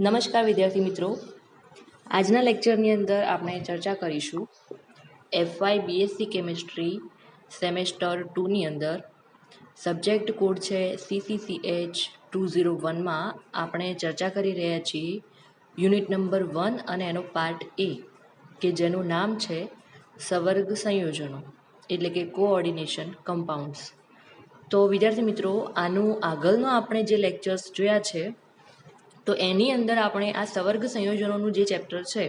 નમસ્કાર વિદ્યાર્થી મિત્રો, આજના લેક્ચરની અંદર આપણે ચર્ચા કરીશું FY BSc કેમેસ્ટ્રી સેમેસ્ટર 2ની અંદર સબ્જેક્ટ કોડ છે CCCH 201માં આપણે ચર્ચા કરી રહ્યા છીએ યુનિટ નંબર 1 અને એનો પાર્ટ A કે જેનું નામ છે સવર્ગ સંયોજનો એટલે કે કોઓર્ડિનેશન કમ્પાઉન્ડ્સ। તો વિદ્યાર્થી મિત્રો, આનું આગળનો આપણે જે લેક્ચર્સ જોયા છે તો એની અંદર આપણે આ સવર્ગ સંયોજનોનું જે ચેપ્ટર છે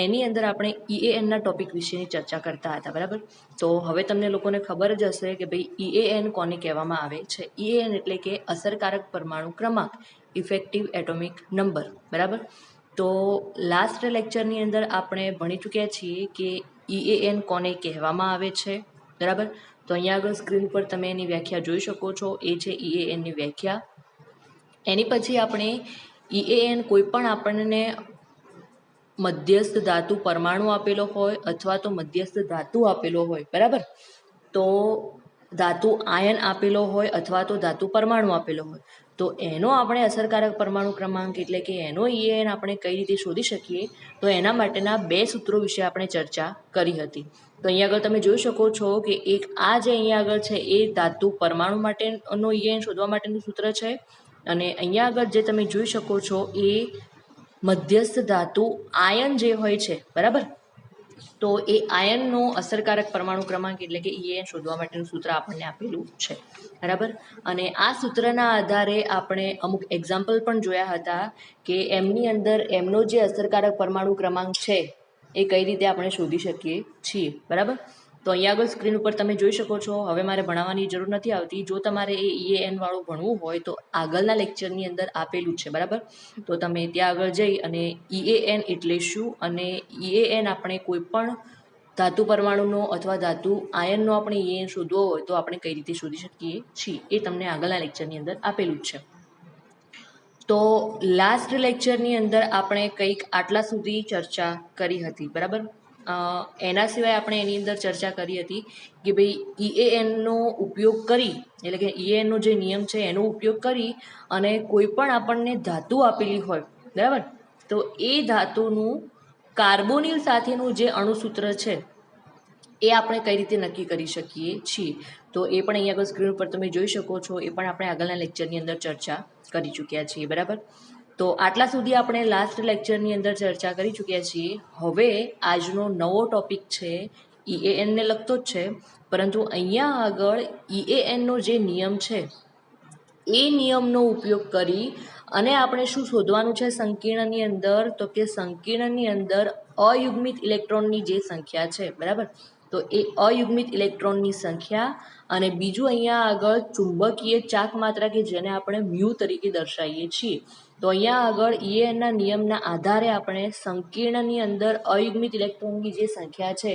એની અંદર આપણે EANના ટોપિક વિશેની ચર્ચા કરતા હતા, બરાબર। તો હવે તમને લોકોને ખબર જ હશે કે ભાઈ EAN કોને કહેવામાં આવે છે। EAN એટલે કે અસરકારક પરમાણુ ક્રમાંક, ઇફેક્ટિવ એટોમિક નંબર, બરાબર। તો લાસ્ટ લેક્ચરની અંદર આપણે ભણી ચૂક્યા છીએ કે EAN કોને કહેવામાં આવે છે, બરાબર। તો અહીંયા આગળ સ્ક્રીન પર તમે એની વ્યાખ્યા જોઈ શકો છો, એ છે EANની વ્યાખ્યા। એની પછી આપણે EAN કોઈ પણ આપણને મધ્યસ્થ ધાતુ પરમાણુ આપેલો હોય અથવા તો મધ્યસ્થ ધાતુ આપેલો હોય, બરાબર। તો ધાતુ આયન આપેલો હોય અથવા તો ધાતુ પરમાણુ આપેલો હોય તો એનો આપણે અસરકારક પરમાણુ ક્રમાંક એટલે કે એનો EAN આપણે કઈ રીતે શોધી શકીએ, તો એના માટેના બે સૂત્રો વિશે આપણે ચર્ચા કરી હતી। તો અહીંયા આગળ તમે જોઈ શકો છો કે એક આ જે અહીંયા આગળ છે એ ધાતુ પરમાણુ માટેનો EAN શોધવા માટેનું સૂત્ર છે, અને અહીંયા આગળ જે તમે જોઈ શકો છો એ મધ્યસ્થ ધાતુ આયન જે હોય છે, બરાબર। તો એ આયનનો અસરકારક પરમાણુ ક્રમાંક એટલે કે EAN શોધવા માટેનું સૂત્ર આપણને આપેલું છે, બરાબર। અને આ સૂત્રના આધારે આપણે અમુક એક્ઝામ્પલ પણ જોયા હતા કે એમની અંદર એમનો જે અસરકારક પરમાણુ ક્રમાંક છે એ કઈ રીતે આપણે શોધી શકીએ છીએ, બરાબર। તો અહીંયા આગળ સ્ક્રીન ઉપર તમે જોઈ શકો છો, હવે મારે ભણાવવાની જરૂર નથી આવતી। જો તમારે એ EAN વાળું ભણવું હોય તો આગળના લેક્ચરની અંદર આપેલું છે, બરાબર। તો તમે ત્યાં આગળ જઈ અને EAN એટલે શું અને EAN આપણે કોઈ પણ ધાતુ પરમાણુનો અથવા ધાતુ આયનનો આપણે EAN શોધવો હોય તો આપણે કઈ રીતે શોધી શકીએ છીએ એ તમને આગળના લેક્ચરની અંદર આપેલું જ છે। તો લાસ્ટ લેક્ચરની અંદર આપણે કંઈક આટલા સુધી ચર્ચા કરી હતી, બરાબર। એના સિવાય આપણે એની અંદર ચર્ચા કરી હતી કે ભાઈ EANનો ઉપયોગ કરી એટલે કે EANનો જે નિયમ છે એનો ઉપયોગ કરી અને કોઈ પણ આપણને ધાતુ આપેલી હોય, બરાબર, તો એ ધાતુનું કાર્બોનિલ સાથેનું જે અણુસૂત્ર છે એ આપણે કઈ રીતે નક્કી કરી શકીએ છીએ, તો એ પણ અહીંયા આગળ સ્ક્રીન પર તમે જોઈ શકો છો, એ પણ આપણે આગળના લેક્ચરની અંદર ચર્ચા કરી ચૂક્યા છીએ, બરાબર। તો આટલા સુધી આપણે લાસ્ટ લેક્ચરની અંદર ચર્ચા કરી ચૂક્યા છીએ। હવે આજનો નવો ટોપિક છે EANને લગતો જ છે, પરંતુ અહીંયા આગળ EANનો જે નિયમ છે એ નિયમનો ઉપયોગ કરી અને આપણે શું શોધવાનું છે સંકીર્ણની અંદર, તો કે સંકીર્ણની અંદર અયુગ્મિત ઇલેક્ટ્રોનની જે સંખ્યા છે, બરાબર, તો એ અયુગ્મિત ઇલેક્ટ્રોનની સંખ્યા અને બીજું અહીંયા આગળ ચુંબકીય ચાક માત્રા કે જેને આપણે મ્યુ તરીકે દર્શાવીએ છીએ। તો અહીંયા આગળ EANના નિયમના આધારે આપણે સંકીર્ણની અંદર અયુગ્મિત ઇલેક્ટ્રોનની જે સંખ્યા છે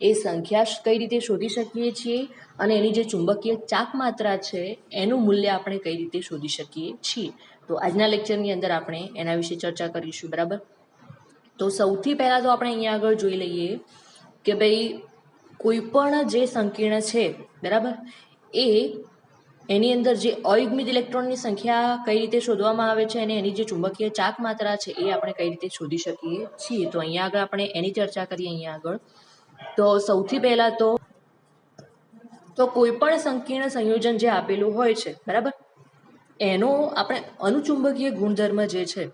એ સંખ્યા કઈ રીતે શોધી શકીએ છીએ અને એની જે ચુંબકીય ચાક માત્રા છે એનું મૂલ્ય આપણે કઈ રીતે શોધી શકીએ છીએ। તો આજના લેક્ચરની અંદર આપણે એના વિશે ચર્ચા કરીશું, બરાબર। તો સૌથી પહેલાં તો આપણે અહીંયા આગળ જોઈ લઈએ કે ભાઈ કોઈ પણ જે સંકીર્ણ છે, બરાબર, એની અંદર જે અયુગ્મિત ઇલેક્ટ્રોનની સંખ્યા કઈ રીતે શોધવામાં આવે છે અને એની જે ચુંબકીય ચાક માત્રા છે એ આપણે કઈ રીતે શોધી શકીએ છીએ, તો અહીંયા આગળ આપણે એની ચર્ચા કરીએ। અહીંયા આગળ તો સૌથી પહેલાં તો કોઈ પણ સંકીર્ણ સંયોજન જે આપેલું હોય છે, બરાબર, એનો આપણે અનુચુંબકીય ગુણધર્મ જે છે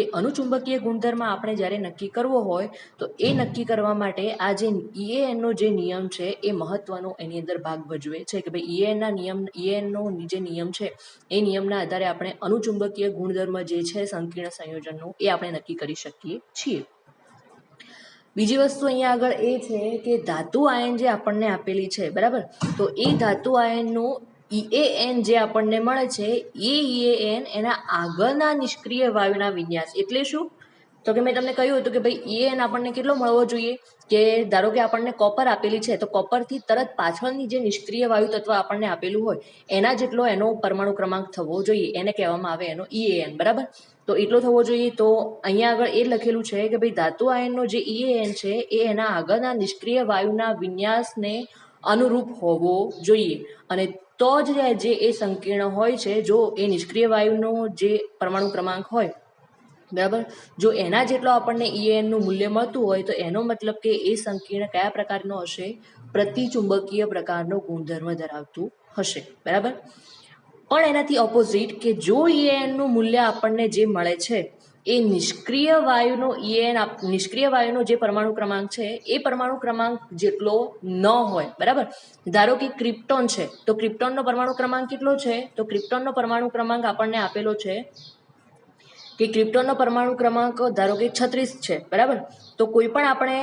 એ અનુચુંબકીય ગુણધર્મ આપણે જ્યારે નક્કી કરવો હોય તો એ નક્કી કરવા માટે આ જે EANનો જે નિયમ છે એ મહત્વનો એની અંદર ભાગ ભજવે છે કે ભાઈ EANનો જે નિયમ છે એ નિયમના આધારે આપણે અનુચુંબકીય ગુણધર્મ જે છે સંકીર્ણ સંયોજનનો એ આપણે નક્કી કરી શકીએ છીએ। બીજી વસ્તુ અહીંયા આગળ એ છે કે ધાતુ આયન જે આપણને આપેલી છે, બરાબર, તો એ ધાતુ આયનનો EAN જે આપણને મળે છે એ EAN એના આગળના નિષ્ક્રિય વાયુના વિન્યાસ એટલે શું, તો કે મેં તમને કહ્યું હતું કે ભાઈ EAN આપણને કેટલો મળવો જોઈએ કે ધારો કે આપણને કોપર આપેલી છે તો કોપરથી તરત પાછળની જે નિષ્ક્રિય વાયુ તત્વ આપણને આપેલું હોય એના જેટલો એનો પરમાણુ ક્રમાંક થવો જોઈએ, એને કહેવામાં આવે એનો EAN, બરાબર। તો એટલો થવો જોઈએ। તો અહીંયા આગળ એ લખેલું છે કે ભાઈ ધાતુ આયનનો જે EAN છે એ એના આગળના નિષ્ક્રિય વાયુના વિન્યાસને અનુરૂપ હોવો જોઈએ, અને તો જ જે એ સંકીર્ણ હોય છે જો એ નિષ્ક્રિય વાયુનો જે પરમાણુ ક્રમાંક હોય બરાબર. જો એના જેટલો આપણને ઈએનનું મૂલ્ય મળતું હોય તો એનો મતલબ કે એ સંકીર્ણ કયા પ્રકારનો હશે? પ્રતિચુંબકીય પ્રકારનો ગુણધર્મ ધરાવતું હશે. બરાબર. પણ એનાથી ઓપોઝિટ કે જો ઈએનનું મૂલ્ય આપણને જે મળે છે એ નિષ્ક્રિય વાયુનો નિષ્ક્રિય વાયુનો જે પરમાણુ ક્રમાંક છે એ પરમાણુ ક્રમાંક જેટલો ન હોય. બરાબર. ધારો કે ક્રિપ્ટોન છે તો ક્રિપ્ટોનનો પરમાણુ ક્રમાંક કેટલો છે? તો ક્રિપ્ટોનનો પરમાણુ ક્રમાંક આપણને આપેલો છે કે ક્રિપ્ટોનનો પરમાણુ ક્રમાંક ધારો કે 36 છે. બરાબર. તો કોઈ પણ આપણે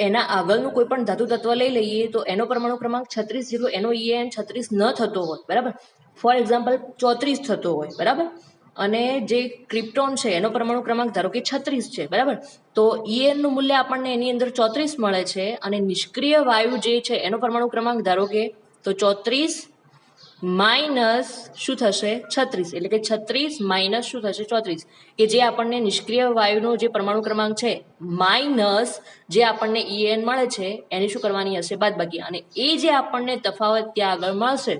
એના આગળનું કોઈ પણ ધાતુ તત્વ લઈ લઈએ તો એનો પરમાણુ ક્રમાંક 36 જેટલો એનો ઈએન 36 ન થતો હોય. બરાબર. ફોર એક્ઝામ્પલ 34 થતો હોય. બરાબર. અને જે ક્રિપ્ટોન છે એનો પરમાણુ ક્રમાંક ધારો કે 36 છે. બરાબર. તો ઈએનનું મૂલ્ય આપણને એની અંદર 34 મળે છે અને નિષ્ક્રિય વાયુ જે છે એનો પરમાણુ ક્રમાંક ધારો કે તો 34 માઇનસ શું થશે? 36. એટલે કે 36 માઇનસ શું થશે? 34. કે જે આપણને નિષ્ક્રિય વાયુનો જે પરમાણુ ક્રમાંક છે માઇનસ જે આપણને ઈએન મળે છે એની શું કરવાની હશે? બાદબાકી. અને એ જે આપણને તફાવત ત્યાં આગળ મળશે.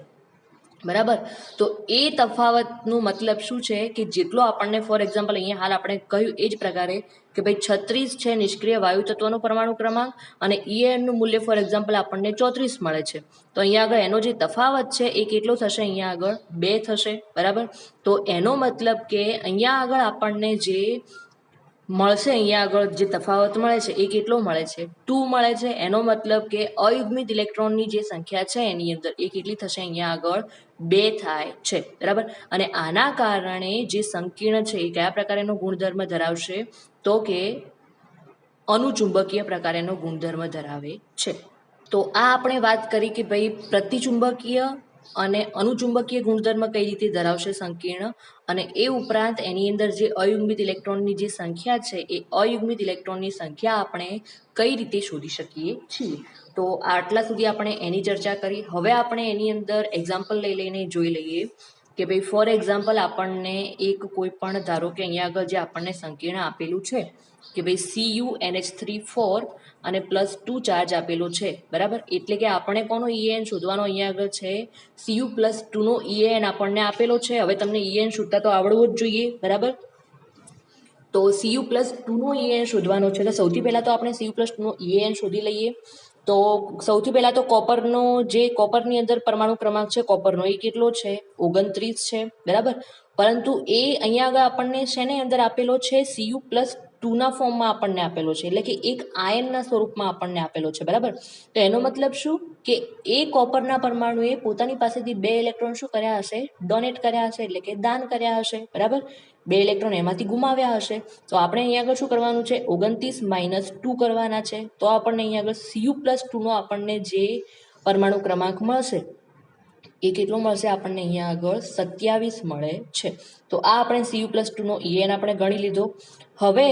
બરાબર. તો એ તફાવતનું મતલબ શું છે કે જેટલો આપણને ફોર એક્ઝામ્પલ અહીંયા હાલ આપણે કહ્યું એ જ પ્રકારે કે ભાઈ 36 છે નિષ્ક્રિય વાયુ તત્વનો પરમાણુ ક્રમાંક અને ઈએનનું મૂલ્ય ફોર એક્ઝામ્પલ આપણને 34 મળે છે. તો અહીંયા આગળ એનો જે તફાવત છે એ કેટલો થશે? અહીંયા આગળ 2 થશે. બરાબર. તો એનો મતલબ કે અહીંયા આગળ આપણને જે મળશે અહીંયા આગળ જે તફાવત મળે છે એ કેટલો મળે છે? 2 મળે છે. એનો મતલબ કે અયુગ્મિત ઇલેક્ટ્રોનની જે સંખ્યા છે એની અંદર એ કેટલી થશે? અહીંયા આગળ 2 થાય છે. બરાબર. અને આના કારણે જે સંકીર્ણ છે એ કયા પ્રકારનો ગુણધર્મ ધરાવશે? તો કે અનુચુંબકીય પ્રકારનો ગુણધર્મ ધરાવે છે. તો આ આપણે વાત કરી કે ભાઈ પ્રતિચુંબકીય અને અનુચુંબકીય ગુણધર્મ કઈ રીતે ધરાવશે સંકીર્ણ, અને એ ઉપરાંત એની અંદર જે અયુગ્મિત ઇલેક્ટ્રોનની જે સંખ્યા છે એ અયુગ્મિત ઇલેક્ટ્રોનની સંખ્યા આપણે કઈ રીતે શોધી શકીએ છીએ. તો આટલા સુધી આપણે એની ચર્ચા કરી. હવે આપણે એની અંદર એક્ઝામ્પલ લઈને જોઈ લઈએ કે ભાઈ ફોર એક્ઝામ્પલ આપણને એક કોઈ પણ ધારો કે અહીંયા આગળ જે આપણને સંકીર્ણ આપેલું છે કે ભાઈ CuNH3 4 અને +2 ચાર્જ આપેલો છે. બરાબર. એટલે કે આપણે કોનો ઈએન શોધવાનો અહીંયા આગળ છે? Cu+2 નો ઈએન આપણને આપેલો છે. હવે તમને ઈએન શોધતા તો આવડવું જ જોઈએ. બરાબર. તો Cu+2 નો ઈએન શોધવાનો છે. તો સૌથી પહેલા તો આપણે Cu+2 નો ઈએન શોધી લઈએ. તો સૌથી પહેલા તો કોપરની અંદર પરમાણુ ક્રમાંક છે કોપરનો એ કેટલો છે? 29 છે. બરાબર. પરંતુ એ અહીંયા આગળ આપણને શેની અંદર આપેલો છે? Cu+2 ના ફોર્મમાં આપણને આપેલો છે. એટલે કે એક આયનના સ્વરૂપમાં આપણને આપેલો છે. બરાબર. તો એનો મતલબ શું કે એ કોપરના પરમાણુએ પોતાની પાસેથી 2 ઇલેક્ટ્રોન શું કર્યા હશે? ડોનેટ કર્યા હશે. એટલે કે દાન કર્યા હશે. બરાબર. 2 ઇલેક્ટ્રોન એમાંથી ગુમાવ્યા હશે. તો આપણે અહીંયા આગળ શું કરવાનું છે? 29 - 2 કરવાના છે. તો આપણને અહીંયા આગળ Cu+2 નો આપણને જે પરમાણુ ક્રમાંક મળશે એ કેટલો મળશે? આપણને અહીંયા આગળ 27 મળે છે. તો આ આપણે Cu+2 નો ઈએન આપણે ગણી લીધો. હવે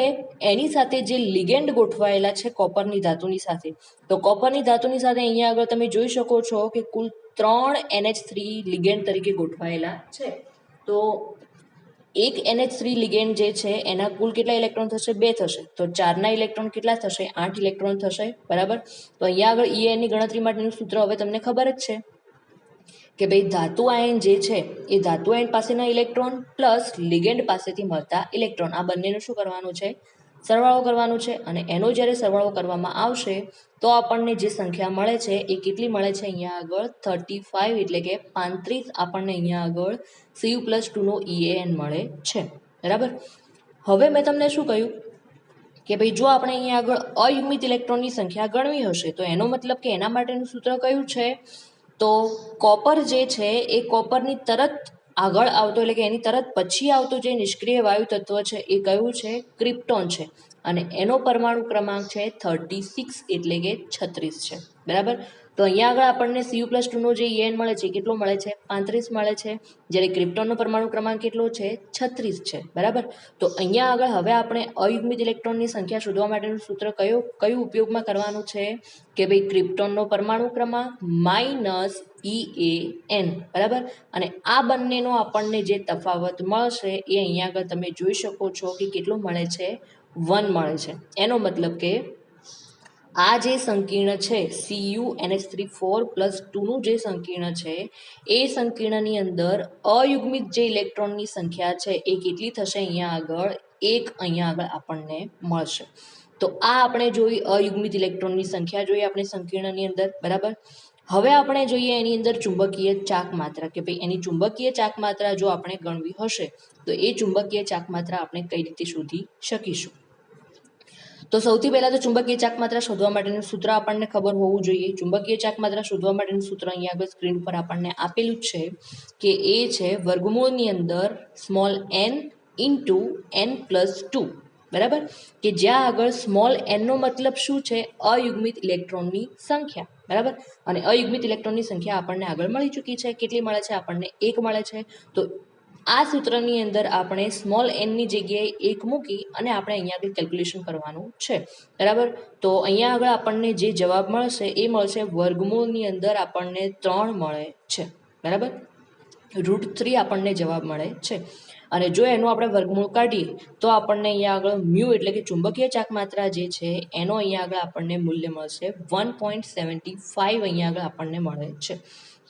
એની સાથે જે લિગેન્ડ ગોઠવાયેલા છે કોપરની ધાતુની સાથે, તો કોપરની ધાતુની સાથે અહીંયા આગળ તમે જોઈ શકો છો કે કુલ 3 NH3 લિગેન્ડ તરીકે ગોઠવાયેલા છે. તો એક NH3 લિગેન્ડ જે છે એના કુલ કેટલા ઇલેક્ટ્રોન થશે? 2 થશે. તો 4 ના ઇલેક્ટ્રોન કેટલા થશે? 8 ઇલેક્ટ્રોન થશે. બરાબર. તો અહીંયા આગળ ઈએન ની ગણતરી માટેનું સૂત્ર હવે તમને ખબર જ છે કે ભાઈ ધાતુ આયન જે છે એ ધાતુ આયન પાસેના ઇલેક્ટ્રોન પ્લસ લિગેન્ડ પાસેથી મળતા ઇલેક્ટ્રોન આ બંનેનું શું કરવાનું છે? સરવાળો કરવાનો છે. અને એનો જ્યારે સરવાળો કરવામાં આવશે તો આપણને જે સંખ્યા મળે છે એ કેટલી મળે છે? અહીંયા આગળ 35 એટલે કે 35 આપણને અહીંયા આગળ Cu+2 નો ઈએન મળે છે. બરાબર. હવે મેં તમને શું કહ્યું કે ભાઈ જો આપણે અહીંયા આગળ અયુગ્મિત ઇલેક્ટ્રોનની સંખ્યા ગણવી હશે તો એનો મતલબ કે એના માટેનું સૂત્ર કયું છે? તો કોપર જે છે એ કોપરની તરત આગળ આવતો એટલે કે એની તરત પછી આવતો જે નિષ્ક્રિય વાયુ તત્વ છે એ કયું છે? ક્રિપ્ટોન છે. અને એનો પરમાણુ ક્રમાંક છે 36 એટલે કે 36 છે. બરાબર. તો અહીંયા આગળ આપણને Cu+2 નો જે ઈએન મળે છે કેટલો મળે છે? 35 મળે છે. જ્યારે ક્રિપ્ટોનનો પરમાણુ ક્રમાંક કેટલો છે? 36 છે. બરાબર. તો અહીંયા આગળ હવે આપણે અયુગ્મિત ઇલેક્ટ્રોનની સંખ્યા શોધવા માટેનું સૂત્ર કયું ઉપયોગમાં કરવાનું છે કે ભાઈ ક્રિપ્ટોનનો પરમાણુ ક્રમાંક માઇનસ ઈએન. બરાબર. અને આ બંનેનો આપણને જે તફાવત મળશે એ અહીંયા આગળ તમે જોઈ શકો છો કે કેટલો મળે છે? 1 મળે છે. એનો મતલબ કે આ જે સંકીર્ણ છે CuNH3 4 + 2 નું જે સંકીર્ણ છે એ સંકીર્ણની અંદર અયુગ્મિત જે ઇલેક્ટ્રોનની સંખ્યા છે એ કેટલી થશે? અહીંયા આગળ 1 અહીંયા આગળ આપણને મળશે. તો આ આપણે જોઈ અયુગ્મિત ઇલેક્ટ્રોનની સંખ્યા જોઈએ આપણે સંકીર્ણની અંદર, બરાબર. હવે આપણે જોઈએ એની અંદર ચુંબકીય ચાક માત્રા, કે ભાઈ એની ચુંબકીય ચાક માત્રા જો આપણે ગણવી હશે તો એ ચુંબકીય ચાક માત્રા આપણે કઈ રીતે શોધી શકીશું. તો સૌથી પહેલા તો ચુંબકીય ચાક માત્રા શોધવા માટેનું સૂત્ર આપણને ખબર હોવું જોઈએ. ચુંબકીય ચાક માત્રા શોધવા માટેનું સૂત્ર અહીંયા આગળ સ્ક્રીન પર આપણને આપેલું જ છે કે એ છે વર્ગમૂળની અંદર સ્મોલ n ઇન્ટુ n+2, બરાબર. કે જ્યાં આગળ સ્મોલ n નો મતલબ શું છે? અયુગ્મિત ઇલેક્ટ્રોનની સંખ્યા, બરાબર. અને અયુગ્મિત ઇલેક્ટ્રોનની સંખ્યા આપણને આગળ મળી ચૂકી છે. કેટલી મળે છે? આપણને 1 મળે છે. તો આ સૂત્રની અંદર આપણે સ્મોલ n ની જગ્યાએ 1 મૂકી અને આપણે અહીંયા આગળ કેલ્ક્યુલેશન કરવાનું છે, બરાબર. તો અહીંયા આગળ આપણને જે જવાબ મળશે એ મળશે વર્ગમૂળની અંદર આપણને 3 મળે છે, બરાબર. √3 આપણને જવાબ મળે છે. અને જો એનું આપણે વર્ગમૂળ કાઢીએ તો આપણને અહીંયા આગળ મ્યુ એટલે કે ચુંબકીય ચાક માત્રા જે છે એનો અહીંયા આગળ આપણને મૂલ્ય મળશે 1.75 અહીંયા આગળ આપણને મળે છે.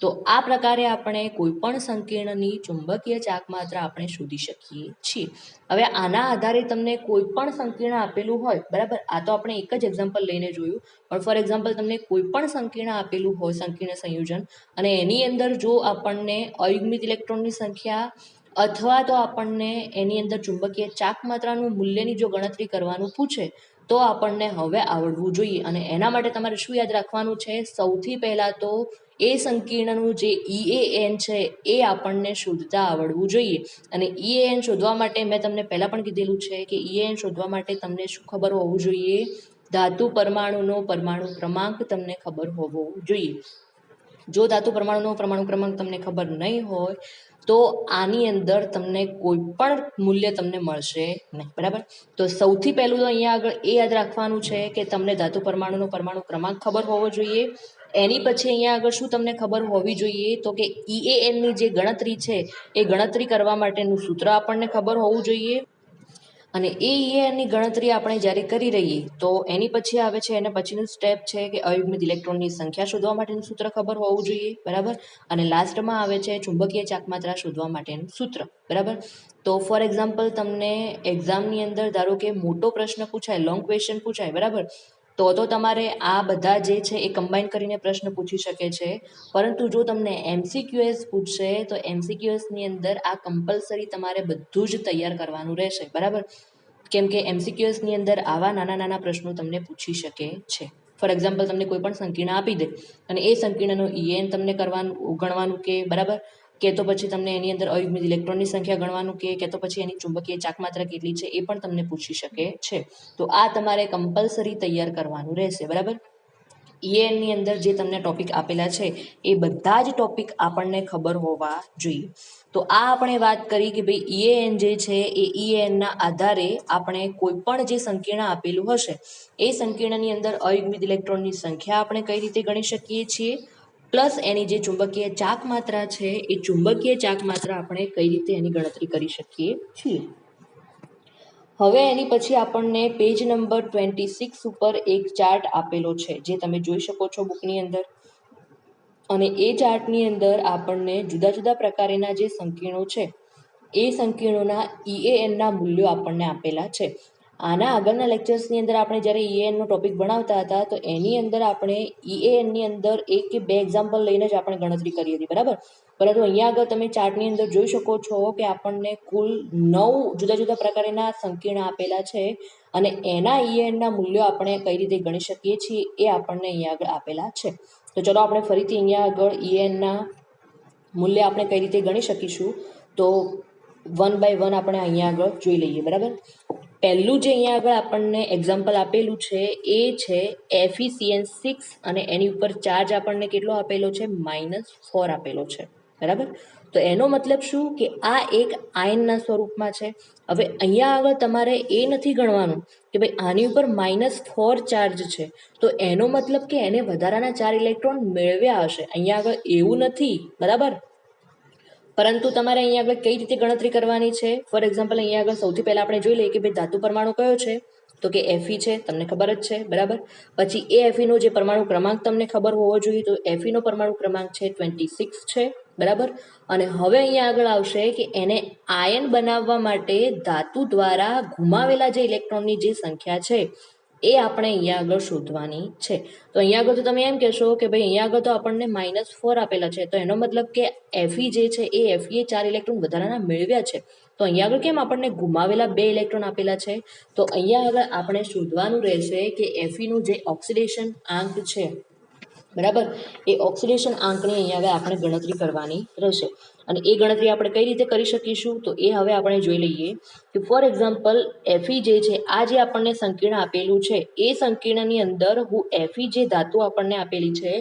તો આ પ્રકારે આપણે કોઈ પણ સંકીર્ણની ચુંબકીય ચાક માત્રા આપણે શોધી શકીએ છીએ. હવે આના આધારે તમને કોઈ પણ સંકીર્ણ આપેલું હોય, બરાબર. આ તો આપણે એક જ એક્ઝામ્પલ લઈને જોયું, પણ ફોર એક્ઝામ્પલ તમને કોઈ પણ સંકીર્ણ આપેલું હોય, સંકીર્ણ સંયોજન, અને એની અંદર જો આપણને અયુગ્મિત ઇલેક્ટ્રોનની સંખ્યા અથવા તો આપણને એની અંદર ચુંબકીય ચાક માત્રાનું મૂલ્યની જો ગણતરી કરવાનું પૂછે તો આપણને હવે આવડવું જોઈએ. અને એના માટે તમારે શું યાદ રાખવાનું છે? સૌથી પહેલાં તો એ સંકીર્ણનું જે EAN છે એ આપણને શોધતા આવડવું જોઈએ. અને EAN શોધવા માટે મેં તમને પહેલાં પણ કીધેલું છે કે EAN શોધવા માટે તમને શું ખબર હોવું જોઈએ? ધાતુ પરમાણુનો પરમાણુ ક્રમાંક તમને ખબર હોવો જોઈએ. જો ધાતુ પરમાણુનો પરમાણુ ક્રમાંક તમને ખબર નહીં હોય તો આની અંદર તમને કોઈ પણ મૂલ્ય તમને મળશે નહીં, બરાબર. તો સૌથી પહેલું તો અહીંયા આગળ એ યાદ રાખવાનું છે કે તમને ધાતુ પરમાણુનો પરમાણુ ક્રમાંક ખબર હોવો જોઈએ. એની પછી અહીંયા આગળ શું તમને ખબર હોવી જોઈએ? તો કે EAN ની જે ગણતરી છે એ ગણતરી કરવા માટેનું સૂત્ર આપણને ખબર હોવું જોઈએ. અને એ EAN ની ગણતરી આપણે જ્યારે કરી રહીએ તો એની પછી આવે છે, એના પછીનું સ્ટેપ છે કે અયુગ્મિત ઇલેક્ટ્રોનની સંખ્યા શોધવા માટેનું સૂત્ર ખબર હોવું જોઈએ, બરાબર. અને લાસ્ટમાં આવે છે ચુંબકીય ચાક માત્રા શોધવા માટેનું સૂત્ર, બરાબર. તો ફોર એક્ઝામ્પલ તમને એક્ઝામની અંદર ધારો કે મોટો પ્રશ્ન પૂછાય, લોંગ ક્વેશ્ચન પૂછાય, બરાબર, તો તમારે આ બધા જે છે એ કમ્બાઈન કરીને પ્રશ્ન પૂછી શકે છે. પરંતુ જો તમને MCQS પૂછશે તો MCQSની અંદર આ કમ્પલસરી તમારે બધું જ તૈયાર કરવાનું રહેશે, બરાબર. કેમ કે MCQSની અંદર આવા નાના નાના પ્રશ્નો તમને પૂછી શકે છે. ફોર એક્ઝામ્પલ તમને કોઈ પણ સંકીર્ણ આપી દે અને એ સંકીર્ણનો EAN તમને ગણવાનું કે, બરાબર, કે તો પછી તમને એની અંદર અયુગ્મિત ઇલેક્ટ્રોનની સંખ્યા ગણવાનું કે તો પછી એની ચુંબકીય ચાક માત્રા કેટલી છે એ પણ તમને પૂછી શકે છે. તો આ તમારે કમ્પલસરી તૈયાર કરવાનું રહેશે, બરાબર. EAN ની અંદર જે તમને ટોપિક આપેલા છે એ બધા જ ટોપિક આપણને ખબર હોવા જોઈએ. તો આ આપણે વાત કરી કે ભાઈ EAN જે છે એ EAN ના આધારે આપણે કોઈ પણ જે સંકીર્ણ આપેલું હશે એ સંકીર્ણની અંદર અયુગ્મિત ઇલેક્ટ્રોનની સંખ્યા આપણે કઈ રીતે ગણી શકીએ છીએ, પ્લસ એની જે ચુંબકીય ચાક માત્રા છે એ ચુંબકીય ચાક માત્રા આપણે કઈ રીતે એની ગણતરી કરી શકીએ છીએ. હવે એની પછી આપણને પેજ નંબર 26 ઉપર એક ચાર્ટ આપેલો છે જે તમે જોઈ શકો છો બુકની અંદર. અને એ ચાર્ટની અંદર આપણને જુદા જુદા પ્રકારના જે સંકીર્ણો છે એ સંકીર્ણોના EAN ના મૂલ્યો આપણને આપેલા છે. આના આગળના લેક્ચર્સની અંદર આપણે જ્યારે EAN નો ટોપિક ભણાવતા હતા તો એની અંદર આપણે EAN ની અંદર 1 કે 2 એક્ઝામ્પલ લઈને જ આપણે ગણતરી કરી હતી, બરાબર. પરંતુ અહીંયા આગળ તમે ચાર્ટની અંદર જોઈ શકો છો કે આપણને કુલ 9 જુદા જુદા પ્રકારના સંકીર્ણ આપેલા છે અને એના EAN ના મૂલ્યો આપણે કઈ રીતે ગણી શકીએ છીએ એ આપણને અહીંયા આગળ આપેલા છે. તો ચલો આપણે ફરીથી અહીંયા આગળ EAN ના મૂલ્ય આપણે કઈ રીતે ગણી શકીશું તો 1 by 1 આપણે અહીંયા આગળ જોઈ લઈએ, બરાબર. પહેલું જે અહીંયા આગળ આપણને એક્ઝામ્પલ આપેલું છે એ છે FeCN6 અને એની ઉપર ચાર્જ આપણને કેટલો આપેલો છે? -4 આપેલો છે, બરાબર. તો એનો મતલબ શું કે આ એક આયનના સ્વરૂપમાં છે. હવે અહીંયા આગળ તમારે એ નથી ગણવાનું કે ભાઈ આની ઉપર -4 ચાર્જ છે તો એનો મતલબ કે એને વધારાના 4 ઇલેક્ટ્રોન મેળવ્યા હશે. અહીંયા આગળ એવું નથી, બરાબર. પરંતુ તમારે અહીંયા આગળ કઈ રીતે ગણતરી કરવાની છે. ફોર એક્ઝામ્પલ અહીંયા આગળ સૌથી પહેલા આપણે જોઈ લઈએ કે ભાઈ ધાતુ પરમાણુ કયો છે, તો કે Fe છે, તમને ખબર જ છે, બરાબર. પછી એ Fe નો જે પરમાણુ ક્રમાંક તમને ખબર હોવો જોઈએ, તો Fe નો પરમાણુ ક્રમાંક છે 26 છે, બરાબર. અને હવે અહીંયા આગળ આવશે કે એને આયન બનાવવા માટે ધાતુ દ્વારા ગુમાવેલા જે ઇલેક્ટ્રોનની જે સંખ્યા છે એ આપણે અહીંયા આગળ શોધવાની છે. તો અહીંયા આગળ તો તમે એમ કહેશો કે ભાઈ અહીંયા આગળ તો આપણને -4 આપેલા છે, તો એનો મતલબ કે Fe જે છે એ Fe 4 ઇલેક્ટ્રોન વધારાના મેળવ્યા છે. તો અહીંયા આગળ કેમ આપણને ગુમાવેલા 2 ઇલેક્ટ્રોન આપેલા છે? તો અહીંયા આગળ આપણે શોધવાનું રહેશે કે Fe નું જે ઓક્સિડેશન આંક છે, બરાબર, એ ઓક્સિડેશન આંકની અહીંયા આગળ આપણે ગણતરી કરવાની રહેશે. અને એ ગણતરી આપણે કઈ રીતે કરી શકીશું, તો એ હવે આપણે જોઈ લઈએ કે ફોર એક્ઝામ્પલ Fe જે છે આ જે આપણને સંકીર્ણ આપેલું છે એ સંકીર્ણની અંદર હું Fe જે ધાતુ આપણને આપેલી છે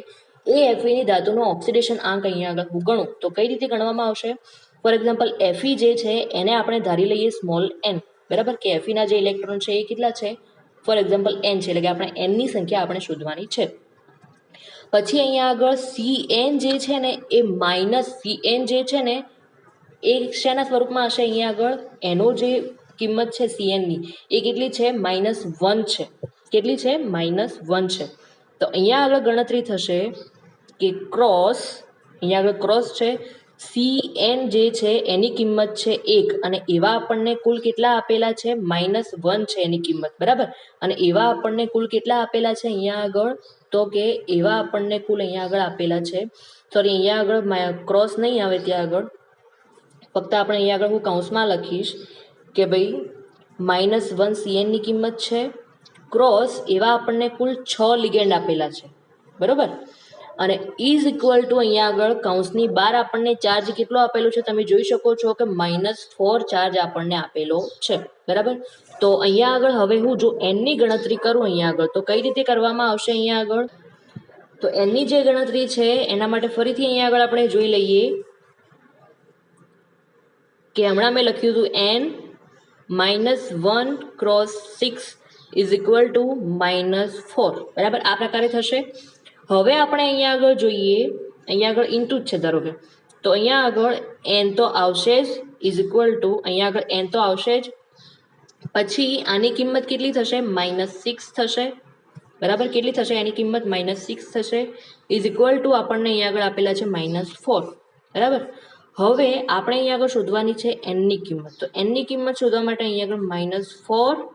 એ Fe ની ધાતુનો ઓક્સિડેશન આંક અહીંયા આગળ હું ગણું તો કઈ રીતે ગણવામાં આવશે. ફોર એક્ઝામ્પલ Fe જે છે એને આપણે ધારી લઈએ સ્મોલ n, બરાબર, કે Fe ના જે ઇલેક્ટ્રોન છે એ કેટલા છે, ફોર એક્ઝામ્પલ n છે, એટલે કે આપણે n ની સંખ્યા આપણે શોધવાની છે. પછી અહીંયા આગળ Cn જે છે ને એ Cn જે છે ને એ શેના સ્વરૂપમાં હશે, અહીંયા આગળ એનો જે કિંમત છે Cn ની એ કેટલી છે, -1 છે. કેટલી છે, -1 છે. તો અહીંયા આગળ ગણતરી થશે કે ક્રોસ, અહીંયા આગળ ક્રોસ છે, Cn જે છે એની કિંમત છે 1 અને એવા આપણને કુલ કેટલા આપેલા છે, -1 છે એની કિંમત, બરાબર. અને એવા આપણને કુલ કેટલા આપેલા છે અહીંયા આગળ, તો કે એવા આપણને કુલ અહીંયા આગળ આપેલા છે, સોરી અહીંયા આગળ ક્રોસ નહીં આવે, ત્યાં આગળ ફક્ત આપણે અહીંયા આગળ હું કૌંસમાં લખીશ કે ભાઈ -1 Cn ની કિંમત છે, ક્રોસ એવા આપણને કુલ 6 લિગેન્ડ આપેલા છે, બરોબર. અને ઇઝ ઇક્વલ ટુ અહીંયા આગળ કૌંસની બહાર આપણને ચાર્જ કેટલો આપેલો છે, તમે જોઈ શકો છો કે -4 ચાર્જ આપણને આપેલો છે, બરાબર. તો અહીંયા આગળ હવે હું જો n ની ગણતરી કરું અહીંયા આગળ તો કઈ રીતે કરવામાં આવશે અહીંયા આગળ, તો n ની જે ગણતરી છે એના માટે ફરીથી અહીંયા આગળ આપણે જોઈ લઈએ કે હમણાં મેં લખ્યું હતું n -1 cross 6 is equal to -4, બરાબર, આ પ્રકારે થશે. હવે આપણે અહીંયા આગળ જોઈએ, અહીંયા આગળ ઇનટુ જ છે ધારો કે, તો અહીંયા આગળ n તો આવશે જ, ઇઝ ઇક્વલ ટુ અહીંયા આગળ n તો આવશે જ, પછી આની કિંમત કેટલી થશે, -6 થશે, બરાબર. કેટલી થશે એની કિંમત, -6 થશે, ઇઝ ઇક્વલ ટુ આપણને અહીંયા આગળ આપેલા છે -4, બરાબર. હવે આપણે અહીંયા આગળ શોધવાની છે n ની કિંમત, તો n ની કિંમત શોધવા માટે અહીંયા આગળ -4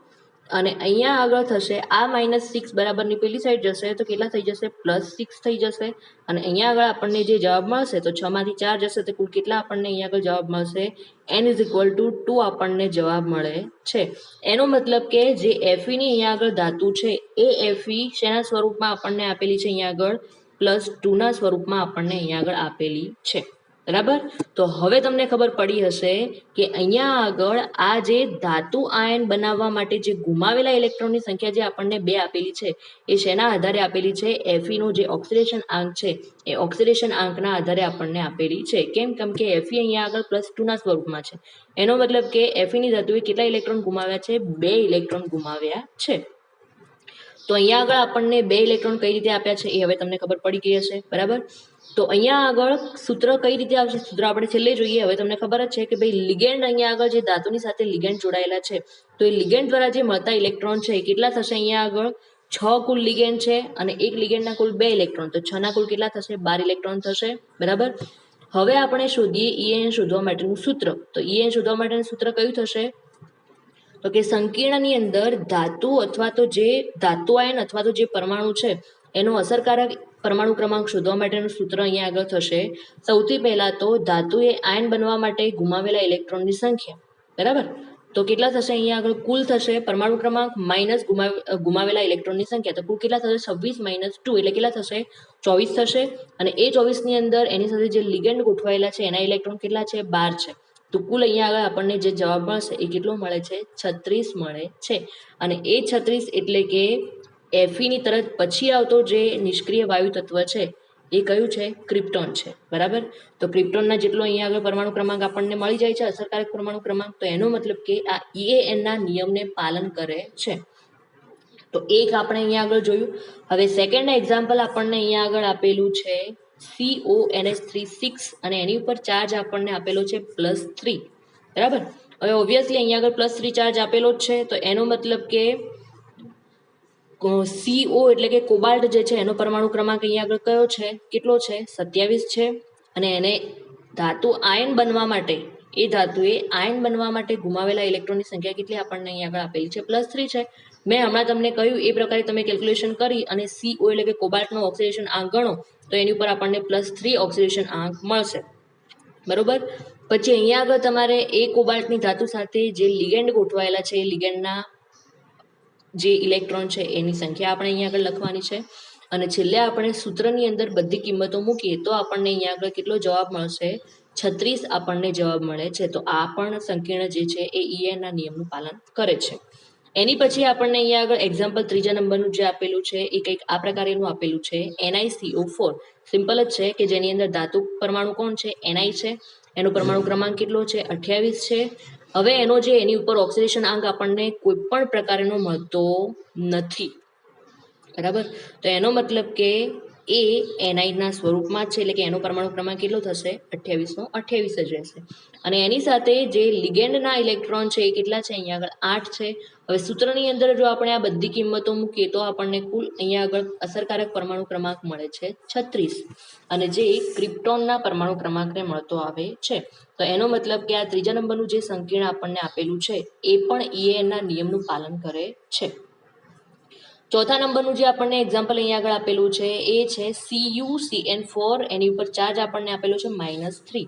અને અહીંયા આગળ થશે આ -6 બરાબરની પેલી સાઈડ જશે તો કેટલા થઈ જશે, +6 થઈ જશે. અને અહીંયા આગળ આપણને જે જવાબ મળશે તો 6 માંથી 4 જશે તો કુલ કેટલા આપણને અહીંયા આગળ જવાબ મળશે, n ઇઝ ઇક્વલ ટુ 2 આપણને જવાબ મળે છે. એનો મતલબ કે જે Fe ની અહીંયા આગળ ધાતુ છે એ Fe શેના સ્વરૂપમાં આપણને આપેલી છે, અહીંયા આગળ +2 ના સ્વરૂપમાં આપણને અહીંયા આગળ આપેલી છે, બરાબર. તો હવે તમને ખબર પડી હશે કે અહીંયા આગળ આ જે ધાતુ આયન બનાવવા માટે જે ગુમાવેલા ઇલેક્ટ્રોનની સંખ્યા જે આપણને 2 આપેલી છે એ શેના આધારે આપેલી છે, Fe નો જે ઓક્સિડેશન આંક છે એ ઓક્સિડેશન આંકના આધારે આપણને આપેલી છે. કેમ કે Fe અહીંયા આગળ +2 ના સ્વરૂપમાં છે, એનો મતલબ કે Fe ની ધાતુએ કેટલા ઇલેક્ટ્રોન ગુમાવ્યા છે, 2 ઇલેક્ટ્રોન ગુમાવ્યા છે. તો અહીંયા આગળ આપણને 2 ઇલેક્ટ્રોન કઈ રીતે આપ્યા છે એ હવે તમને ખબર પડી ગઈ હશે, બરાબર. તો અહીંયા આગળ સૂત્ર કઈ રીતે આવશે, સૂત્ર આપણે છેલ્લે જોઈએ. હવે તમને ખબર જ છે કે ભાઈ લિગેન્ડ અહીંયા આગળ જે ધાતુની સાથે લિગેન્ડ જોડાયેલા છે તો એ લિગેન્ડ દ્વારા જે મળતા ઇલેક્ટ્રોન છે એ કેટલા થશે, અહીંયા આગળ 6 કુલ લિગેન્ડ છે અને એક લિગેન્ડના કુલ 2 ઇલેક્ટ્રોન, તો 6 ના કુલ કેટલા થશે, 12 ઇલેક્ટ્રોન થશે, બરાબર. હવે આપણે શોધીએ En શોધવા માટેનું સૂત્ર, તો En શોધવા માટેનું સૂત્ર કયું થશે, તો કે સંકીર્ણની અંદર ધાતુ અથવા તો જે ધાતુ આયન અથવા તો જે પરમાણુ છે એનો અસરકારક પરમાણુ ક્રમાંક શોધવા માટેનું સૂત્ર અહીંયા આગળ થશે. સૌથી પહેલા તો ધાતુએ આયન બનવા માટે ગુમાવેલા ઇલેક્ટ્રોનની સંખ્યા, બરાબર. તો કેટલા થશે, અહીંયા આગળ કુલ થશે પરમાણુ ક્રમાંક માઇનસ ગુમાવેલા ઇલેક્ટ્રોનની સંખ્યા, તો કુલ કેટલા થશે, 26 - 2 એટલે કેટલા થશે, 24 થશે. અને એ 24 ની અંદર એની સાથે જે લિગેન્ડ ગોઠવાયેલા છે એના ઇલેક્ટ્રોન કેટલા છે, 12 છે. તો કુલ અહીંયા આગળ આપણને જે જવાબ મળશે એ કેટલો મળે છે, 36 મળે છે. અને એ 36 એટલે કે Fe ની તરત પછી આવતો જે નિષ્ક્રિય વાયુ તત્વ છે એ કયું છે, ક્રિપ્ટોન છે, બરાબર. તો ક્રિપ્ટોનના જેટલો અહીંયા આગળ પરમાણુ ક્રમાંક આપણને મળી જાય છે, અસરકારક પરમાણુ ક્રમાંક, તો એનો મતલબ કે આ EAN ના નિયમને પાલન કરે છે. તો એક આપણે અહીંયા આગળ જોયું. હવે સેકન્ડ એક્ઝામ્પલ આપણને અહીંયા આગળ આપેલું છે CONH3 અને એની ઉપર ચાર્જ આપણને આપેલો છે +3, બરાબર. હવે ઓબ્વિયસલી અહીંયા આગળ +3 ચાર્જ આપેલો જ છે, તો એનો મતલબ કે CO એટલે કે કોબાલ્ટ જે છે એનો પરમાણુ ક્રમાંક અહીંયા આગળ કયો છે, કેટલો છે, 27 છે. અને એને ધાતુ આયન બનવા માટે, એ ધાતુએ આયન બનવા માટે ગુમાવેલા ઇલેક્ટ્રોનની સંખ્યા કેટલી આપણને અહીંયા આગળ આપેલી છે, +3 છે. મેં હમણાં તમને કહ્યું એ પ્રકારે તમે કેલ્ક્યુલેશન કરી અને CO એટલે કે કોબાલ્ટનો ઓક્સિડેશન આંક ગણો તો એની ઉપર આપણને +3 ઓક્સિડેશન આંક મળશે, બરોબર. પછી અહીંયા આગળ તમારે એ કોબાલ્ટની ધાતુ સાથે જે લિગેન્ડ ગોઠવાયેલા છે એ લિગેન્ડના જે ઇલેક્ટ્રોન છે એની સંખ્યા આપણે અહીંયા આગળ લખવાની છે. અને છેલ્લે આપણે સૂત્રની અંદર બધી કિંમતો મૂકીએ તો આપણને અહીંયા આગળ કેટલો જવાબ મળશે, 36 આપણને જવાબ મળે છે. તો આ પણ સંકીર્ણ જે છે એ ENના નિયમનું પાલન કરે છે. એની પછી આપણને અહીંયા આગળ એક્ઝામ્પલ ત્રીજા નંબરનું જે આપેલું છે એ કંઈક આ પ્રકારેનું આપેલું છે, NiCO4. સિમ્પલ જ છે કે જેની અંદર ધાતુ પરમાણુ કોણ છે, Ni છે. એનો પરમાણુ ક્રમાંક કેટલો છે, 28 છે. હવે એનો જે એની ઉપર ઓક્સિડેશન આંક આપણને કોઈ પણ પ્રકારનો મળતો નથી, બરાબર. તો એનો મતલબ કે એ Niના સ્વરૂપમાં જ છે, એટલે કે એનો પરમાણુ ક્રમાંક કેટલો થશે, 28 નો 28 જ રહેશે. અને એની સાથે જે લિગેન્ડના ઇલેક્ટ્રોન છે એ કેટલા છે, અહીંયા આગળ 8 છે. હવે સૂત્રની અંદર જો આપણે આ બધી કિંમતો મૂકીએ તો આપણને કુલ અહીંયા આગળ અસરકારક પરમાણુ ક્રમાંક મળે છે 36, અને જે ક્રિપ્ટોનના પરમાણુ ક્રમાંકને મળતો આવે છે. તો એનો મતલબ કે આ ત્રીજા નંબરનું જે સંકીર્ણ આપણને આપેલું છે એ પણ ENના નિયમનું પાલન કરે છે. ચોથા નંબરનું જે આપણને એક્ઝામ્પલ અહીંયા આગળ આપેલું છે એ છે CuCN4. એની ઉપર ચાર્જ આપણને આપેલો છે -3.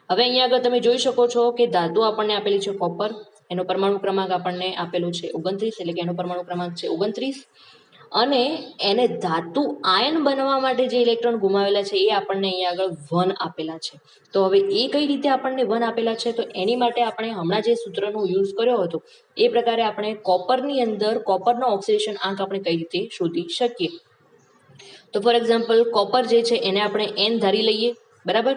હવે અહીંયા આગળ તમે જોઈ શકો છો કે ધાતુ આપણને આપેલી છે કોપર. એનો પરમાણુ ક્રમાંક આપણને આપેલો છે 29, એટલે કે એનો પરમાણુ ક્રમાંક છે 29. અને એને ધાતુ આયન બનવા માટે જે ઇલેક્ટ્રોન ગુમાવેલા છે એ આપણને અહીંયા આગળ 1 આપેલા છે. તો હવે એ કઈ રીતે આપણને 1 આપેલા છે, તો એની માટે આપણે હમણાં જે સૂત્રનો યુઝ કર્યો હતો એ પ્રકારે આપણે કોપરની અંદર કોપરનો ઓક્સિડેશન આંક આપણે કઈ રીતે શોધી શકીએ. તો ફોર એક્ઝામ્પલ કોપર જે છે એને આપણે N ધારી લઈએ, બરાબર.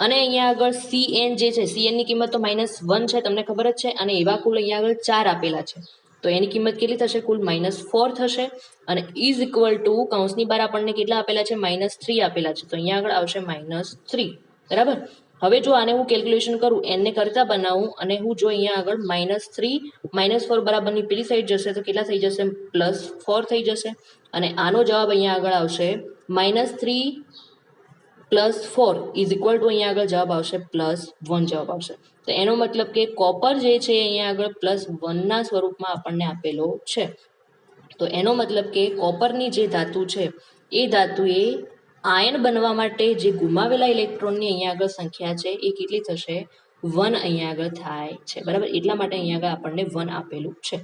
અને અહીંયા આગળ Cn જે છે, Cn ની કિંમત તો -1 છે, તમને ખબર જ છે. અને એવા કુલ અહીંયા આગળ 4 આપેલા છે, તો એની કિંમત કેટલી થશે, કુલ -4 થશે. અને ઇઝ ઇક્વલ ટુ કૌંસની બહાર આપણને કેટલા આપેલા છે, -3 આપેલા છે, તો અહીંયા આગળ આવશે -3, બરાબર. હવે જો આને હું કેલ્ક્યુલેશન કરું, n ને કરતા બનાવું અને હું જો અહીંયા આગળ -3 -4 બરાબરની પેલી સાઈડ જશે તો કેટલા થઈ જશે, +4 થઈ જશે. અને આનો જવાબ અહીંયા આગળ આવશે -3 + 4 ઇઝ ઇક્વલ ટુ અહીંયા આગળ જવાબ આવશે +1 જવાબ આવશે. તો એનો મતલબ કે કોપર જે છે અહીંયા આગળ +1ના સ્વરૂપમાં આપણને આપેલો છે. તો એનો મતલબ કે કોપરની જે ધાતુ છે એ ધાતુએ આયન બનવા માટે જે ગુમાવેલા ઇલેક્ટ્રોનની અહીંયા આગળ સંખ્યા છે એ કેટલી થશે, 1 અહીંયા આગળ થાય છે, બરાબર. એટલા માટે અહીંયા આગળ આપણને 1 આપેલું છે.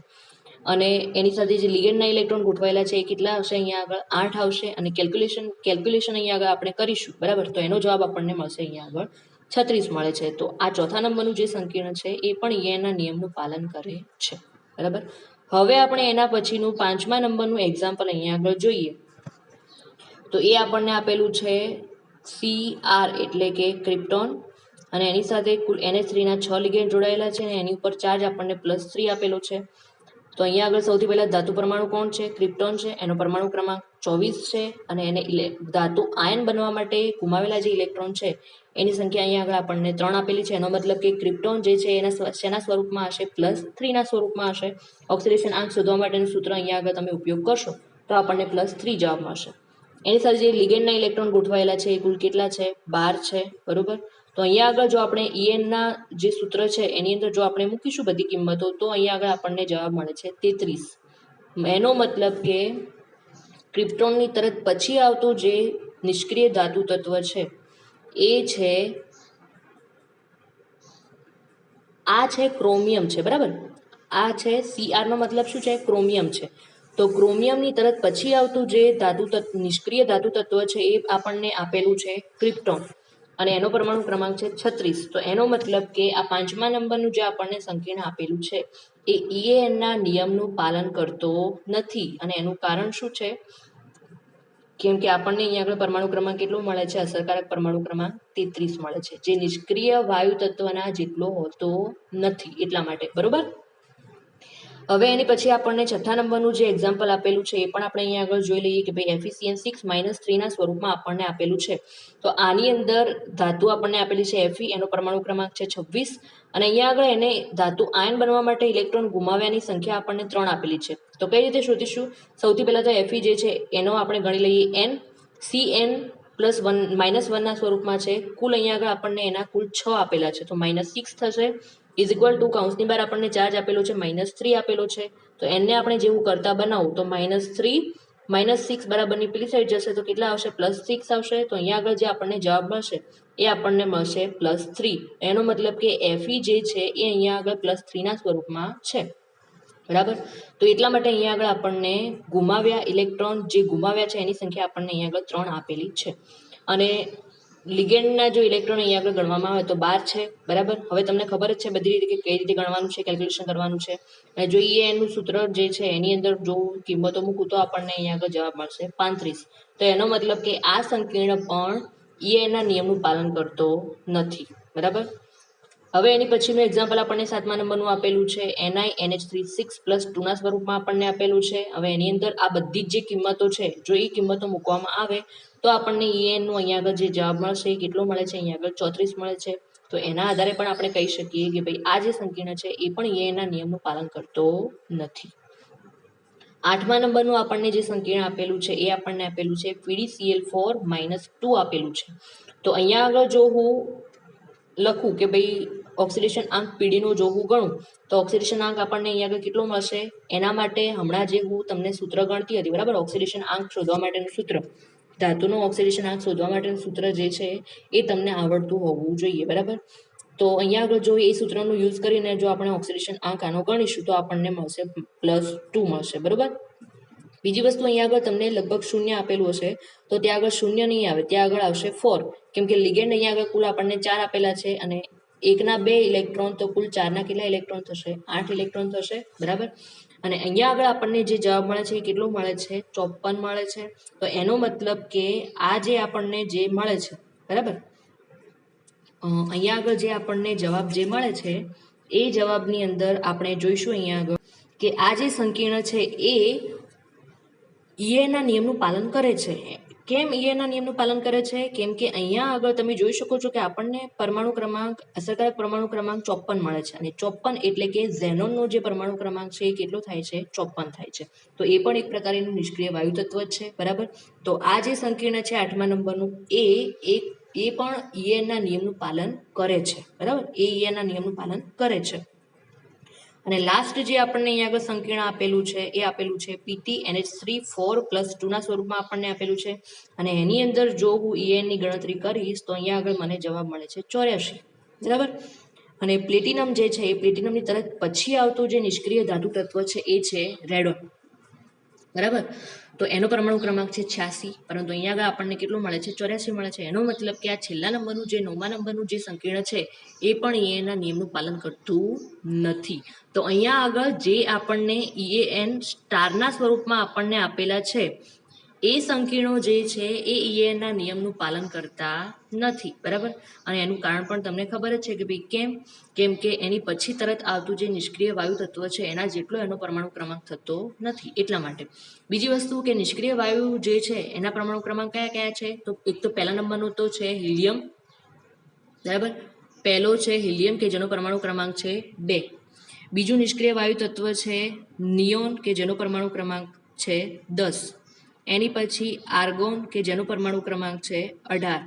અને એની સાથે જે લિગેન્ડના ઇલેક્ટ્રોન ગોઠવાયેલા છે એ કેટલા આવશે, અહીંયા આગળ 8 આવશે. અને કેલ્ક્યુલેશન અહીંયા આગળ આપણે કરીશું, બરાબર. તો એનો જવાબ આપણને મળશે અહીંયા આગળ 36 મળે છે. તો આ ચોથા નંબરનું જે સંકીર્ણ છે એ પણ ENના નિયમનું પાલન કરે છે, બરાબર. હવે આપણે એના પછીનું 5મા નંબરનું એક્ઝામ્પલ અહીંયા આગળ જોઈએ. તો એ આપણને આપેલું છે Cr એટલે કે ક્રિપ્ટોન. અને એની સાથે કુલ NH3ના 6 લિગેન્ડ જોડાયેલા છે અને એની ઉપર ચાર્જ આપણને +3 આપેલો છે. તો અહીંયા આગળ સૌથી પહેલા ધાતુ પરમાણુ કોણ છે, ક્રિપ્ટોન છે. એનો પરમાણુ ક્રમાંક 24 છે. અને એને ધાતુ આયન બનવા માટે ગુમાવેલા જે ઇલેક્ટ્રોન છે એની સંખ્યા અહીંયા આગળ આપણને 3 આપેલી છે. એનો મતલબ કે ક્રિપ્ટોન જે છે એના શેના સ્વરૂપમાં હશે, +3ના સ્વરૂપમાં હશે. ઓક્સિડેશન આંક શોધવા માટેનું સૂત્ર અહીંયા આગળ તમે ઉપયોગ કરશો તો આપણને +3 જવાબ મળશે. એની સાથે જે લિગેન્ડના ઇલેક્ટ્રોન ગોઠવાયેલા છે એ કુલ કેટલા છે, 12 છે, બરોબર. તો અહીંયા આગળ જો આપણે ENના જે સૂત્ર છે એની અંદર જો આપણે મૂકીશું બધી કિંમતો તો અહીંયા આગળ આપણને જવાબ મળે છે 33. એનો મતલબ કે ક્રિપ્ટોનની તરત પછી આવતું જે નિષ્ક્રિય ધાતુ તત્વ છે એ છે, આ છે ક્રોમિયમ છે, બરાબર. આ છે Cr નો મતલબ શું છે, ક્રોમિયમ છે. તો ક્રોમિયમની તરત પછી આવતું જે નિષ્ક્રિય ધાતુ તત્વ છે એ આપણને આપેલું છે ક્રિપ્ટોન. અને એનો પરમાણુ ક્રમાંક છે 36. તો એનો મતલબ કે આ 5મા નંબરનું જે આપણને સંકીર્ણ આપેલું છે એ ENના નિયમનું પાલન કરતો નથી. અને એનું કારણ શું છે, કેમ કે આપણને અહીંયા આગળ પરમાણુ ક્રમાંક કેટલો મળે છે, અસરકારક પરમાણુ ક્રમાંક 33 મળે છે, જે નિષ્ક્રિય વાયુ તત્વના જેટલો હોતો નથી, એટલા માટે, બરોબર. હવે એની પછી આપણને છઠ્ઠા નંબરનું જે એક્ઝામ્પલ આપેલું છે એ પણ આપણે અહીંયા આગળ જોઈ લઈએ કે ભાઈ FeCN6-3 ના સ્વરૂપમાં આપણને આપેલું છે. તો આની અંદર ધાતુ આપણને આપેલી છે Fe, એનો પરમાણુ ક્રમાંક છે 26 અને અહીંયા આગળ એને ધાતુ આયન બનવા માટે ઇલેક્ટ્રોન ગુમાવ્યાની સંખ્યા આપણને 3 આપેલી છે. તો કઈ રીતે શોધીશું? સૌથી પહેલા તો Fe જે છે એનો આપણે ગણી લઈએ n, Cn+1 ના સ્વરૂપમાં છે. કુલ અહીંયા આગળ આપણને એના કુલ 6 આપેલા છે, તો -6 થશે. ઇઝ ઇક્વલ ટુ કૌંસની બહાર આપણને ચાર્જ આપેલો છે -3 આપેલો છે. તો એને આપણે જેવું કરતા બનાવું તો -3 -6 બરાબરની પેલી સાઈડ જશે તો કેટલા આવશે? +6 આવશે. તો અહીંયા આગળ જે આપણને જવાબ મળશે એ આપણને મળશે +3. એનો મતલબ કે Fe જે છે એ અહીંયા આગળ +3 ના સ્વરૂપમાં છે. બરાબર. તો એટલા માટે અહીંયા આગળ આપણને ગુમાવ્યા ઇલેક્ટ્રોન જે ગુમાવ્યા છે એની સંખ્યા આપણને અહીંયા આગળ 3 આપેલી છે. અને લિગેન્ડના જો ઇલેક્ટ્રોન અહીંયા આગળ ગણવામાં આવે તો 12 છે. બરાબર. હવે તમને ખબર જ છે બધી રીતે કે કઈ રીતે ગણવાનું છે, કેલ્ક્યુલેશન કરવાનું છે. અને જો એનું સૂત્ર જે છે એની અંદર જો કિંમતો મૂકું તો આપણને અહીંયા આગળ જવાબ મળશે 35. તો એનો મતલબ કે આ સંકીર્ણ પણ એના નિયમનું પાલન કરતો નથી. બરાબર. હવે એની પછીનું એક્ઝામ્પલ આપણને 7મા નંબરનું આપેલું છે NiNH3 6+2 ના સ્વરૂપમાં આપણને આપેલું છે. હવે એની અંદર આ બધી જ જે કિંમતો છે જો એ કિંમતો મૂકવામાં આવે તો આપણને નું અહીંયા આગળ જે જવાબ મળશે એ કેટલો મળે છે? અહીંયા આગળ 34 મળે છે. તો એના આધારે પણ આપણે કહી શકીએ કે ભાઈ આ જે સંકીર્ણ છે એ પણ એના નિયમનું પાલન કરતો નથી. 8મા નંબરનું આપણને જે સંકીર્ણ આપેલું છે એ આપણને આપેલું છે PdCl4-2 આપેલું છે. તો અહીંયા આગળ જો હું લખું કે ભાઈ ઓક્સિડેશન આંક પીડીનો જો હું ગણું તો ઓક્સિડેશન આંક આપણને અહીંયા આગળ કેટલો મળશે? એના માટે હમણાં જે હું તમને સૂત્ર ગણતી હતી, બરાબર, ઓક્સિડેશન આંક શોધવા માટેનું સૂત્ર, ધાતુનો ઓક્સિડેશન આંક શોધવા માટેનું સૂત્ર જે છે એ તમને આવડતું હોવું જોઈએ. બરાબર. તો અહીંયા આગળ જો એ સૂત્રનો યુઝ કરીને જો આપણે ઓક્સિડેશન આંક આનો ગણીશું તો આપણને મળશે +2 મળશે. બરાબર. બીજી વસ્તુ અહીંયા આગળ તમને લગભગ 0 આપેલું હશે તો ત્યાં આગળ 0 નહીં આવે, ત્યાં આગળ આવશે 4, કેમ કે લિગેન્ડ અહીંયા આગળ કુલ આપણને 4 આપેલા છે અને 1ના 2 ઇલેક્ટ્રોન તો કુલ 4ના કેટલા ઇલેક્ટ્રોન થશે? 8 ઇલેક્ટ્રોન થશે. બરાબર. અને અહીંયા આગળ આપણને જે જવાબ મળે છે એ કેટલો મળે છે? 54 મળે છે. તો એનો મતલબ કે આ જે આપણને જે મળે છે, બરાબર, અહીંયા આગળ જે આપણને જવાબ જે મળે છે એ જવાબની અંદર આપણે જોઈશું અહીંયા આગળ કે આ જે સંકીર્ણ છે એ ના નિયમનું પાલન કરે છે. કેમ ના નિયમનું પાલન કરે છે? કેમ કે અહીંયા આગળ તમે જોઈ શકો છો કે આપણને પરમાણુ ક્રમાંક, અસરકારક પરમાણુ ક્રમાંક 54 મળે છે અને 54 એટલે કે ઝેનોનનો જે પરમાણુ ક્રમાંક છે એ કેટલો થાય છે? 54 થાય છે. તો એ પણ એક પ્રકારનું નિષ્ક્રિય વાયુ તત્વ જ છે. બરાબર. તો આ જે સંકીર્ણ છે 8મા નંબરનું એ પણ ના નિયમનું પાલન કરે છે. બરાબર. ના નિયમનું પાલન કરે છે. અને લાસ્ટ જે આપણને અહીંયા આગળ સંકીર્ણ આપેલું છે એ આપેલું છે PtNH3 4+2 ના સ્વરૂપમાં આપણને આપેલું છે. અને એની અંદર જો હું ની ગણતરી કરીશ તો અહીંયા આગળ મને જવાબ મળે છે 84. બરાબર. અને પ્લેટિનમ જે છે એ પ્લેટિનમની તરત પછી આવતું જે નિષ્ક્રિય ધાતુ તત્વ છે એ છે રેડોન. બરાબર. તો એનો પરમાણુ ક્રમાંક છે 86, પરંતુ અહીંયા આગળ આપણને કેટલું મળે છે? 84 મળે છે. એનો મતલબ કે આ છેલ્લા નંબરનું જે 9મા નંબરનું જે સંકીર્ણ છે એ પણ એના નિયમનું પાલન કરતું નથી. તો અહીંયા આગળ જે આપણને EAN સ્ટારના સ્વરૂપમાં આપણને આપેલા છે એ સંકીર્ણો જે છે એ ના નિયમનું પાલન કરતા નથી. બરાબર. અને એનું કારણ પણ તમને ખબર જ છે કે ભાઈ કેમ કે એની પછી તરત આવતું જે નિષ્ક્રિય વાયુ તત્વ છે એના જેટલો એનો પરમાણુ ક્રમાંક થતો નથી, એટલા માટે. બીજી વસ્તુ કે નિષ્ક્રિય વાયુ જે છે એના પરમાણુ ક્રમાંક કયા કયા છે? તો એક તો પહેલા નંબરનો તો છે હિલિયમ. બરાબર. પહેલો છે હિલિયમ કે જેનો પરમાણુ ક્રમાંક છે 2. બીજું નિષ્ક્રિય વાયુ તત્વ છે નિયોન કે જેનો પરમાણુ ક્રમાંક છે 10. એની પછી આર્ગોન કે જેનો પરમાણુ ક્રમાંક છે 18.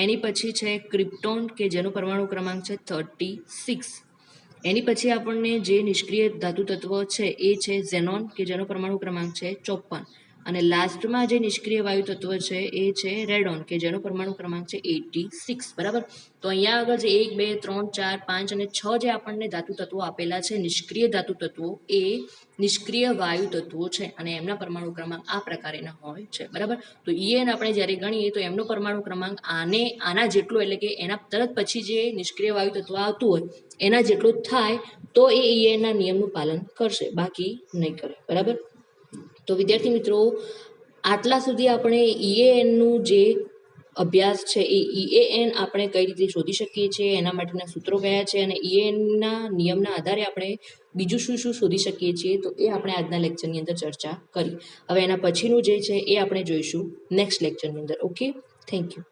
એની પછી છે ક્રિપ્ટોન કે જેનો પરમાણુ ક્રમાંક છે 36. એની પછી આપણને જે નિષ્ક્રિય ધાતુ તત્વ છે એ છે ઝેનોન કે જેનો પરમાણુ ક્રમાંક છે 54. અને લાસ્ટમાં જે નિષ્ક્રિય વાયુ તત્વ છે એ છે રેડોન કે જેનો પરમાણુ ક્રમાંક છે 86. બરાબર. તો અહીંયા આગળ જે 1 2 3 4 5 અને 6 જે આપણને ધાતુ તત્વો આપેલા છે નિષ્ક્રિય ધાતુ તત્વો એ નિષ્ક્રિય વાયુ તત્વો છે અને એમના પરમાણુ ક્રમાંક આ પ્રકારેના હોય છે. બરાબર. તો આપણે જ્યારે ગણીએ તો એમનો પરમાણુ ક્રમાંક આના જેટલો, એટલે કે એના તરત પછી જે નિષ્ક્રિય વાયુ તત્વ આવતું હોય એના જેટલો થાય તો એ ના નિયમનું પાલન કરશે, બાકી નહીં કરે. બરાબર. તો વિદ્યાર્થી મિત્રો, આટલા સુધી આપણે નું જે અભ્યાસ છે એ EAN આપણે કઈ રીતે શોધી શકીએ છીએ, એના માટેના સૂત્રો કયા છે, અને EANના નિયમના આધારે આપણે બીજું શું શું શોધી શકીએ છીએ, તો એ આપણે આજના લેક્ચરની અંદર ચર્ચા કરી. હવે એના પછીનું જે છે એ આપણે જોઈશું નેક્સ્ટ લેક્ચરની અંદર. Okay, thank you.